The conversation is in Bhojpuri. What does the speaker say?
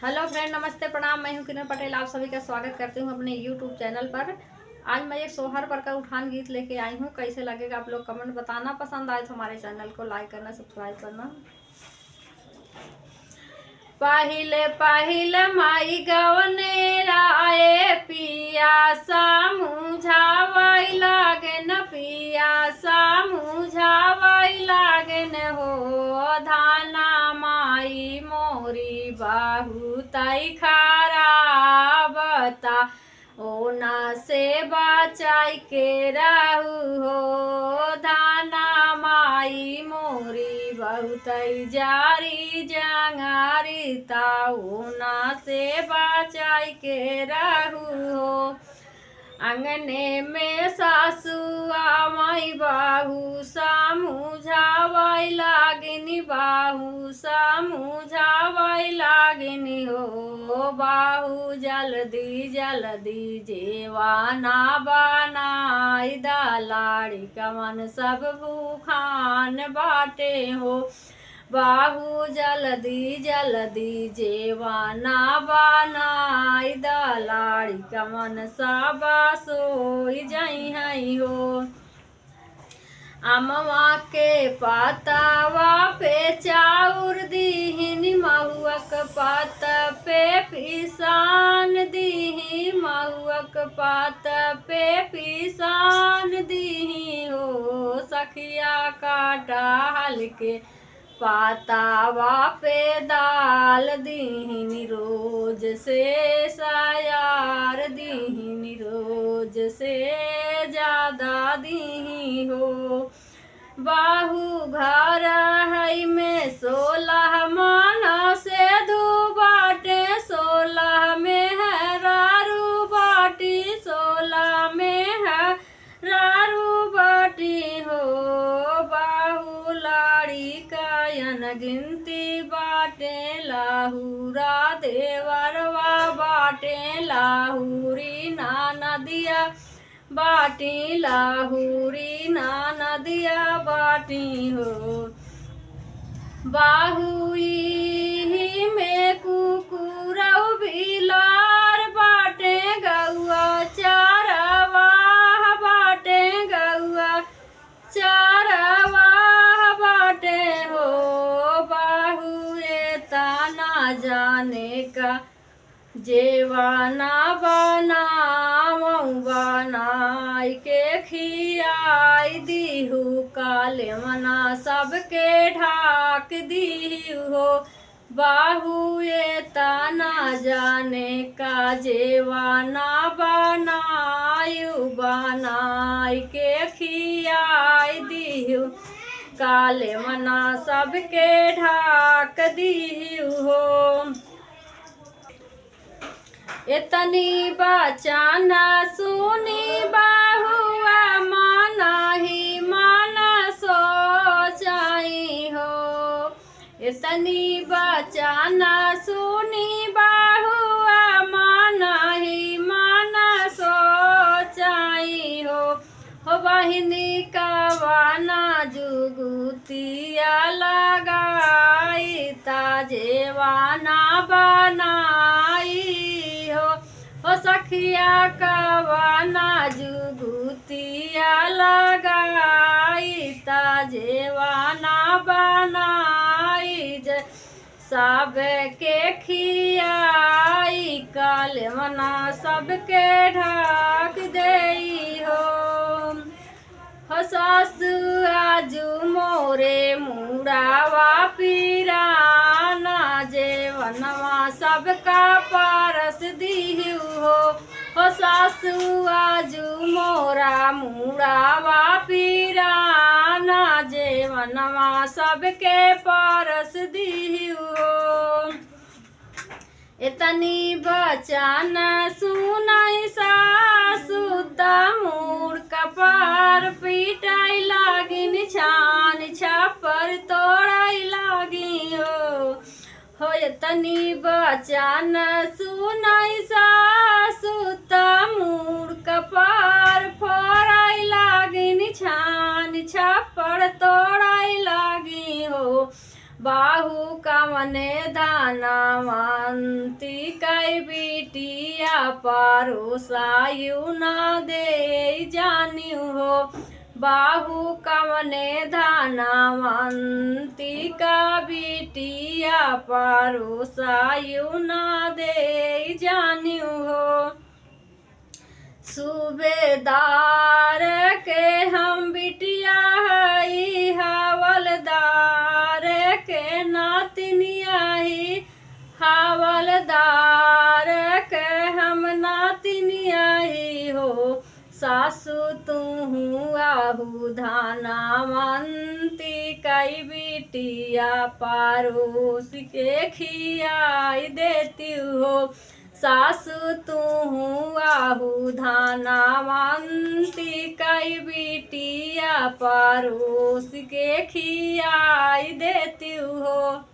हेलो फ्रेंड, नमस्ते, प्रणाम। मैं हूं किरण पटेल, आप सभी का स्वागत करती हूं अपने यूट्यूब चैनल पर। आज मैं एक सोहर पर का उठान गीत लेके आई हूं। कैसे लगेगा आप लोग कमेंट बताना। पसंद आए तो हमारे चैनल को लाइक करना, सब्सक्राइब करना। पहिले पहिले माई गवने आए पिया मुझावाई लागे न पिया मुझावाई लागे न हो धाना माई मोरी बाहू तई खारा बता ओना से बचाई के रहू हो धाना माई मोरी बहुत जारी जंगारी ताऊना से बचाई के रहू हो। अंगने में सासू माई बाहू समझावाई लागिनी बाहू समझावाई लागिनी हो बाहू जल्दी जल्दी जेवाना बनाई दालाड़ी कमन सब भूखान बाटे हो बाहू जल्दी जल्दी जेवाना बनाई दालाड़ी कमन साबा सोई जाई हई हो। अमवा के पातावा पे चाउर दीहिन महुअक पात पे पिसान दीही महुअक पात पे पिसान दीही हो सखिया काटा हल्के पातावा पे दाल दीहिन रोज से सायार दीहिन रोज से ज्यादा दीही हो। बाहू घर है में 16 माना से दू बाटे 16 में है रारू बाटी 16 में है रारू बाटी हो बाहू लाड़ी कायन गिनती बाटे लाहूरा देवरवा बाटे लाहूरी नाना दिया बाटी लाहूरी नाना दिया बाटी हो। बाहू ही में कुकुरौ बिलार बाटे गौआ चारवा बाटे गौआ चारवा बाटे हो बाहू ये ताना जाने का जेवाना बनावऊ बनाई के खियाई दीहू काले मना सबके ढाक दीहू हो बाहू ये ताना जाने का जेवाना बनायू बनाई के खियाई दीहू काले मना सबके ढाक दीहू हो। इतनी बचाना सुनी बाहुआ माना ही माना सोचाई हो इतनी बचाना सुनी बाहुआ माना ही माना सोचाई हो बहिनी का वाना जुगुतिया लगाई ताजेवाना बनाई हो सखिया कवाना जुगुतिया लगाई ताजेवाना बनाई सब के खियाई कालेवना सबके ढाक देई हो सासु आजू मोरे मुड़ावा पीराना जेवनवा सबका पारस दीहू हो सासु आजू मोरा मुड़ावा पीराना जेवनवा सबके पारस दीहू हो। इतनी बचान सुनाई सासु तमूर कपार पिटाई लागिन छान छापर तोड़ाई लागी हो इतनी बचान सुनाई सासु तमूर कपार फोड़ाई लागिन छान छापर तोड़ाई लागी हो बाहु कमने दानवंती कई बिटिया परोसायु न दे जानियु हो। बाहु कमने धनवंती का बिटिया परोसायु न दे जानियु हो। सूबेदार के हम बिटिया हई हवलदार के नातिनिया ही हवलदार के हम नातिनिया ही हो। सासु तुहु आहु धनवंती कई बिटिया परोस के खियाई देती हो। सासु तुहु आहु धनवंती कई बिटिया परोस के खियाई देती हो।